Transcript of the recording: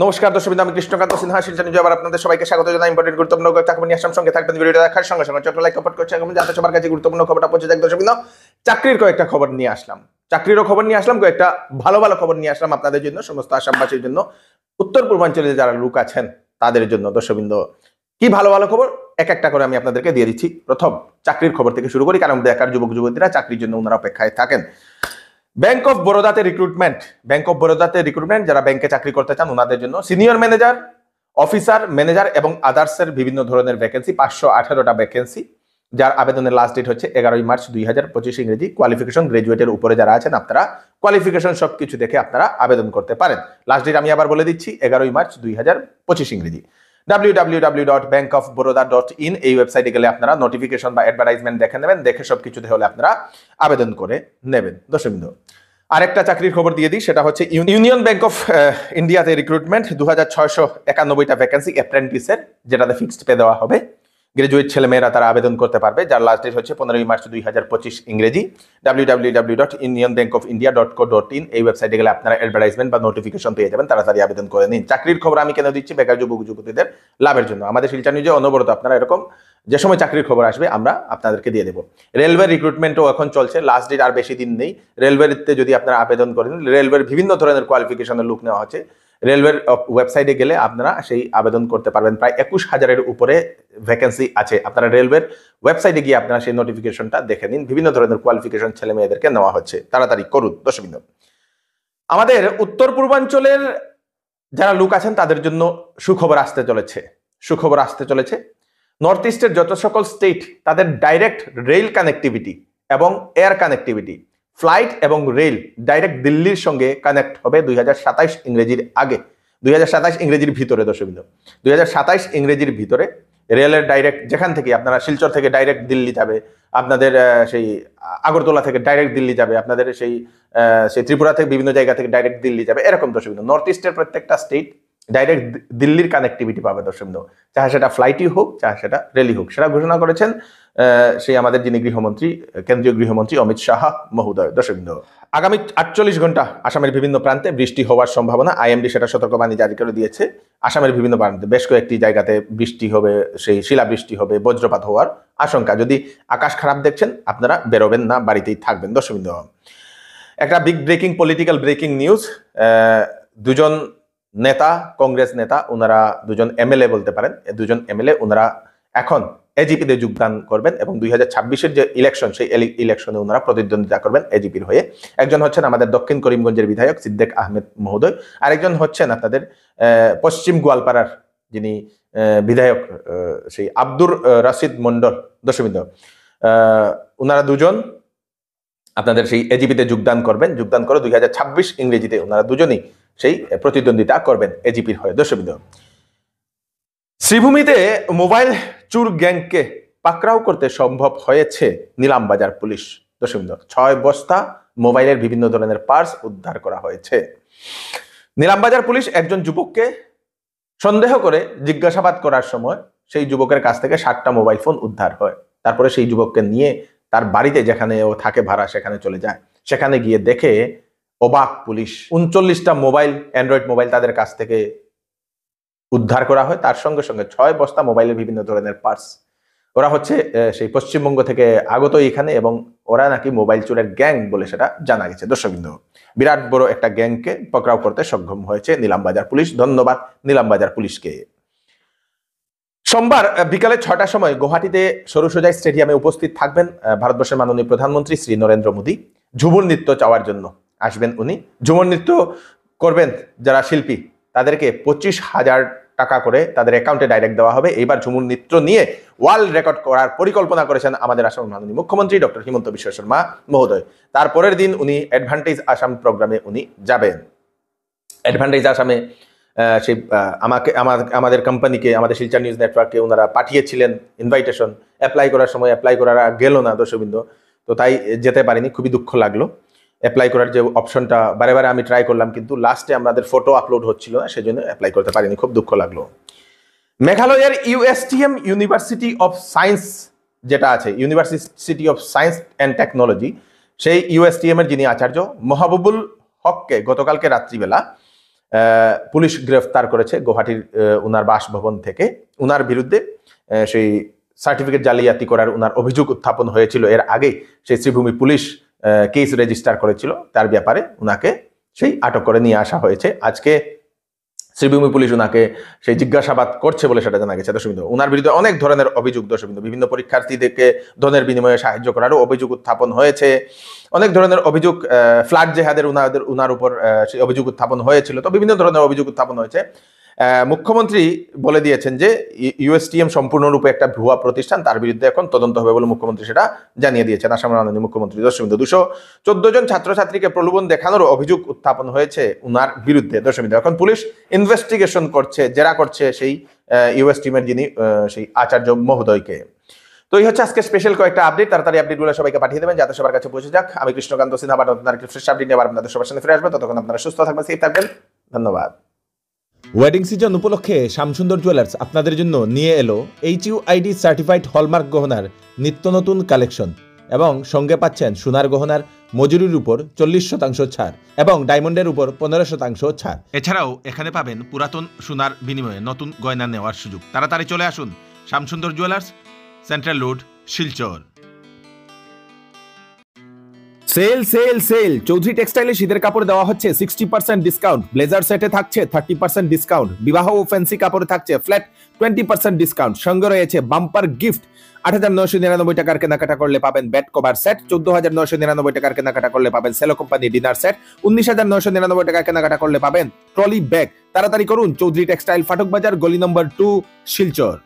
নমস্কার দর্শকবৃন্দ, আমি কৃষ্ণকান্ত সিনহা শিলচর নিউজে আবার আপনাদের সবাইকে স্বাগত জানাই। ইম্পর্টেন্ট গুরুত্বপূর্ণ কয়েকটা খবর নিয়ে আসলাম, সঙ্গে থাকবেন ভিডিওটা দেখার সঙ্গে সঙ্গে ছোট লাইক সাপোর্ট করছে এবং যাতে সবার কাছে গুরুত্বপূর্ণ খবরটা পৌঁছে যায়। দর্শকবৃন্দ, চাকরির কয়েকটা খবর নিয়ে আসলাম, চাকরিরও খবর নিয়ে আসলাম, কয়েকটা ভালো ভালো খবর নিয়ে আসলাম আপনাদের জন্য, সমস্ত আসামবাসীর জন্য, উত্তর পূর্বাঞ্চলে যারা লোক আছেন তাদের জন্য। দর্শকবৃন্দ, কি ভালো ভালো খবর এক একটা করে আমি আপনাদেরকে দিয়ে দিচ্ছি। প্রথম চাকরির খবর থেকে শুরু করি, কারণ বেকার যুবক যুবতীরা চাকরির জন্য ওনারা অপেক্ষায় থাকেন। ব্যাংক অফ বরোদাতে রিক্রুটমেন্ট, যারা ব্যাংকে চাকরি করতে চান ওনাদের জন্য সিনিয়র ম্যানেজার, অফিসার, ম্যানেজার এবং আদার্সের বিভিন্ন ধরনের ভ্যাকেন্সি, 518টা ভ্যাকেন্সি, যার আবেদনের লাস্ট ডেট হচ্ছে 11 মার্চ 2025 ইংরেজি। কোয়ালিফিকেশন গ্রাজুয়েটের উপরে যারা আছেন আপনারা কোয়ালিফিকেশন সবকিছু দেখে আপনারা আবেদন করতে পারেন। লাস্ট ডেট আমি আবার বলে দিচ্ছি, 11 মার্চ 2025 ইংরেজি। www.bankofbaroda.in এই ওয়েবসাইটে গেলে আপনারা নোটিফিকেশন বা অ্যাডভার্টাইজমেন্ট দেখে নেবেন, দেখে সবকিছু হলে আপনারা আবেদন করে নেবেন। দর্শকবৃন্দ, আরেকটা চাকরির খবর দিয়ে দিই, সেটা হচ্ছে ইউনিয়ন ব্যাংক অফ ইন্ডিয়াতে রিক্রুটমেন্ট, 2691টা ভ্যাকেন্সি অ্যাপ্রেন্টিসের, যেটাতে ফিক্সড পে দেওয়া হবে। গ্রাজুয়েট ছেলেমেয়েরা তারা আবেদন করতে পারবে, যার লাস্ট ডেট হচ্ছে 15 মার্চ 2025 ইংরেজি। www.unionbankofindia.co.in এই ওয়েবসাইটে গেলে আপনারা অ্যাডভার্টাইজমেন্ট বা নোটিফিকেশন পেয়ে যাবেন, তাড়াতাড়ি আবেদন করে নিন। চাকরির খবর আমি কেন দিচ্ছি? বেকার যুবক যুবতীদের লাভের জন্য। আমাদের শিলচর নিউজে অনবরত আপনারা এরকম যে সময় চাকরির খবর আসবে আমরা আপনাদেরকে দিয়ে দেবো। রেলওয়ে রিক্রুটমেন্টও এখন চলছে, লাস্ট ডেট আর বেশি দিন নেই। রেলওয়েতে যদি আপনারা আবেদন করেন, রেলওয়ের বিভিন্ন ধরনের কোয়ালিফিকেশনের লোক নেওয়া হচ্ছে। রেলওয়ের ওয়েবসাইটে গেলে আপনারা সেই আবেদন করতে পারবেন। প্রায় 21,000-এর উপরে ভ্যাকেন্সি আছে। আপনারা রেলওয়ের ওয়েবসাইটে গিয়ে আপনারা সেই নোটিফিকেশনটা দেখে নিন। বিভিন্ন ধরনের কোয়ালিফিকেশন ছেলে মেয়েদেরকে নেওয়া হচ্ছে, তাড়াতাড়ি করুন। দর্শকবৃন্দ, আমাদের উত্তর পূর্বাঞ্চলের যারা লোক আছেন তাদের জন্য সুখবর আসতে চলেছে। নর্থ ইস্টের যত সকল স্টেট তাদের ডাইরেক্ট রেল কানেক্টিভিটি এবং এয়ার কানেক্টিভিটি, ফ্লাইট এবং রেল ডাইরেক্ট দিল্লির সঙ্গে কানেক্ট হবে 2027 ইংরেজির আগে, 2027 ইংরেজির ভিতরে। দর্শকবৃন্দ, 2027 ইংরেজির ভিতরে রেলের ডাইরেক্ট, যেখান থেকে আপনারা শিলচর থেকে ডাইরেক্ট দিল্লি যাবে, আপনাদের সেই আগরতলা থেকে ডাইরেক্ট দিল্লি যাবে, আপনাদের সেই ত্রিপুরা থেকে বিভিন্ন জায়গা থেকে ডাইরেক্ট দিল্লি যাবে, এরকম। দর্শকবৃন্দ, নর্থ ইস্টের প্রত্যেকটা স্টেট ডাইরেক্ট দিল্লির কানেক্টিভিটি পাবে। দর্শকবৃন্দ, চাহে সেটা ফ্লাইটই হোক, চাহে সেটা রেলই হোক, সেটা ঘোষণা করেছেন সেই আমাদের যিনি গৃহমন্ত্রী, কেন্দ্রীয় গৃহমন্ত্রী অমিত শাহ মহোদয়। দর্শকবৃন্দ, আগামী 48 ঘন্টা আসামের বিভিন্ন প্রান্তে বৃষ্টি হওয়ার সম্ভাবনা, আইএমডি সেটা সতর্কবাণী জারি করে দিয়েছে। আসামের বিভিন্ন প্রান্তে বেশ কয়েকটি জায়গাতে বৃষ্টি হবে, সেই শিলাবৃষ্টি হবে, বজ্রপাত হওয়ার আশঙ্কা। যদি আকাশ খারাপ দেখছেন আপনারা বেরোবেন না, বাড়িতেই থাকবেন। দর্শকবৃন্দ, একটা big breaking political breaking news. দুজন নেতা, কংগ্রেস নেতা, ওনারা দুজন এমএলএ বলতে পারেন, দুজন এমএলএ ওনারা এখন এজিপিতে যোগদান করবেন এবং 2026-এর যে ইলেকশন, সেই ইলেকশনে ওনারা প্রতিদ্বন্দ্বিতা করবেন এজিপির হয়ে। একজন হচ্ছেন আমাদের দক্ষিণ করিমগঞ্জের বিধায়ক সিদ্দিক আহমেদ মহোদয়, আরেকজন হচ্ছেন আপনাদের পশ্চিম গোয়ালপাড়ার যিনি বিধায়ক, সেই আব্দুর রশিদ মন্ডল। দর্শকবৃন্দ, ওনারা দুজন আপনাদের সেই এজিপিতে যোগদান করে 2026 ইংরেজিতে ওনারা দুজনই সেই প্রতিদ্বন্দ্বিতা করবেন এজিপির হয়ে। দর্শকবৃন্দ, শ্রীভূমিতে মোবাইল চুর গ্যাংকে পাকড়াও করতে সম্ভব হয়েছে নিলামবাজার পুলিশ। দর্শকবৃন্দ, 6 বস্তা মোবাইলের বিভিন্ন ধরনের পার্টস উদ্ধার করা হয়েছে। নিলামবাজার পুলিশ একজন যুবককে সন্দেহ করে জিজ্ঞাসাবাদ করার সময় সেই যুবকের কাছ থেকে 7টা মোবাইল ফোন উদ্ধার হয়। তারপরে সেই যুবককে নিয়ে তার বাড়িতে, যেখানে ও থাকে ভাড়া, সেখানে চলে যায়। সেখানে গিয়ে দেখে অবাক পুলিশ, 39টা মোবাইল, অ্যান্ড্রয়েড মোবাইল তাদের কাছ থেকে উদ্ধার করা হয়। তার সঙ্গে সঙ্গে 6 বস্তা মোবাইলের বিভিন্ন ধরনের পার্টস। ওরা হচ্ছে সেই পশ্চিমবঙ্গ থেকে আগত এখানে, এবং ওরা নাকি মোবাইল চোরের গ্যাং বলে সেটা জানা গেছে। দর্শকবৃন্দ, বিরাট বড় একটা গ্যাংকে পকড়াও করতে সক্ষম হয়েছে নিলামবাজার পুলিশ। ধন্যবাদ নিলামবাজার পুলিশকে। সোমবার বিকালে 6টার সময় গুয়াহাটিতে সরুসজাই স্টেডিয়ামে উপস্থিত থাকবেন ভারতবর্ষের মাননীয় প্রধানমন্ত্রী শ্রী নরেন্দ্র মোদী। ঝুমুর নৃত্য চাওয়ার জন্য আসবেন উনি। ঝুমুর নৃত্য করবেন যারা শিল্পী, তাদেরকে 25,000 টাকা করে তাদের অ্যাকাউন্টে ডাইরেক্ট দেওয়া হবে। এইবার ঝুমুর নৃত্য নিয়ে ওয়ার্ল্ড রেকর্ড করার পরিকল্পনা করেছেন আমাদের আসামের মাননীয় মুখ্যমন্ত্রী ডক্টর হিমন্ত বিশ্ব শর্মা মহোদয়। তারপরের দিন উনি অ্যাডভান্টেজ আসাম প্রোগ্রামে উনি যাবেন। অ্যাডভান্টেজ আসামে সেই আমাদের কোম্পানিকে, আমাদের শিলচর নিউজ নেটওয়ার্ককে ওনারা পাঠিয়েছিলেন ইনভাইটেশন। অ্যাপ্লাই করার সময় অ্যাপ্লাই করার গেল না দর্শকবৃন্দ, তো তাই যেতে পারিনি, খুবই দুঃখ লাগলো। অ্যাপ্লাই করার যে অপশনটা বারে আমি ট্রাই করলাম, কিন্তু লাস্টে আমাদের ফটো আপলোড হচ্ছিল না, সেজন্য অ্যাপ্লাই করতে পারিনি, খুব দুঃখ লাগলো। মেঘালয়ের ইউএসটিএম ইউনিভার্সিটি অফ সায়েন্স যেটা আছে, university of science and technology, সেই ইউএসটিএম এর যিনি আচার্য মহাবুবুল হককে গতকালকে রাত্রিবেলা পুলিশ গ্রেফতার করেছে গুয়াহাটির উনার বাসভবন থেকে। উনার বিরুদ্ধে সেই সার্টিফিকেট জালিয়াতি করার উনার অভিযোগ উত্থাপন হয়েছিল। এর আগে সেই শ্রীভূমি পুলিশ কেস রেজিস্টার করেছিল, তার ব্যাপারে উনাকে সেই আটক করে নিয়ে আসা হয়েছে। আজকে শ্রীভূমি পুলিশ উনাকে সেই জিজ্ঞাসাবাদ করছে বলে সেটা জানা গেছে। দর্শকবৃন্দ, উনার বিরুদ্ধে অনেক ধরনের অভিযোগ, দর্শকবৃন্দ, বিভিন্ন পরীক্ষার্থীদেরকে ধনের বিনিময়ে সাহায্য করারও অভিযোগ উত্থাপন হয়েছে। অনেক ধরনের অভিযোগ, ফ্ল্যাট জেহাদের উনার উপর সেই অভিযোগ উত্থাপন হয়েছিল। তো বিভিন্ন ধরনের অভিযোগ উত্থাপন হয়েছে। মুখ্যমন্ত্রী বলে দিয়েছেন যে ইউএসটিএম সম্পূর্ণরূপে একটা ভুয়া প্রতিষ্ঠান, তার বিরুদ্ধে এখন তদন্ত হবে বলে মুখ্যমন্ত্রী সেটা জানিয়ে দিয়েছেন। আসামের মাননীয় মুখ্যমন্ত্রী। দর্শকবৃন্দ, 214 জন ছাত্রছাত্রীকে প্রলোভন দেখানোর অভিযোগ উত্থাপন হয়েছে উনার বিরুদ্ধে। দর্শকবৃন্দ, এখন পুলিশ ইনভেস্টিগেশন করছে, জেরা করছে সেই ইউএসটিএমের যিনি সেই আচার্য মহোদয়কে। তো এই হচ্ছে আজকে স্পেশাল কয়েকটা আপডেট। তাড়াতাড়ি আপডেটগুলো সবাইকে পাঠিয়ে দেবেন যাতে সবার কাছে পৌঁছে যাক। আমি কৃষ্ণকান্ত সিনহা আপনার ফ্রেশ আপডেট নিয়ে আপনাদের সবার সামনে ফিরে আসবেন। ততক্ষণ আপনারা সুস্থ থাকবেন, সেফ থাকবেন। ধন্যবাদ। ওয়েডিং সিজন উপলক্ষে শ্যামসুন্দর জুয়েলার্স আপনাদের জন্য নিয়ে এলো HUID সার্টিফাইড হলমার্ক গহনার নিত্য নতুন কালেকশন এবং সঙ্গে পাচ্ছেন সোনার গহনার মজুরির উপর 40% ছাড় এবং ডায়মন্ডের উপর 15% ছাড়। এছাড়াও এখানে পাবেন পুরাতন সোনার বিনিময়ে নতুন গয়না নেওয়ার সুযোগ। তাড়াতাড়ি চলে আসুন Shyamsundar jewellers, central road, Silchar. Sale sale sale! Chowdhury টেক্সটাইলে শীতের কাপড় দেওয়া হচ্ছে 60% ডিসকাউন্ট। ব্লেজার সেটে থাকছে 30% ডিসকাউন্ট। বিবাহ ও ফ্যান্সি কাপড়ে থাকছে ফ্ল্যাট 20% ডিসকাউন্ট। সঙ্গে রয়েছে বাম্পার গিফট। 8,999 টাকার কেনাকাটা করলে পাবেন বেড কভার সেট, 14,999 টাকার কেনাকাটা করলে পাবেন সেলো কোম্পানি ডিনার সেট, 19,999 টাকা কেনাকাটা করলে পাবেন ট্রলি ব্যাগ। তাড়াতাড়ি করুন, চৌধুরী টেক্সটাইল, ফাটক বাজার, গলি নম্বর 2, শিলচর।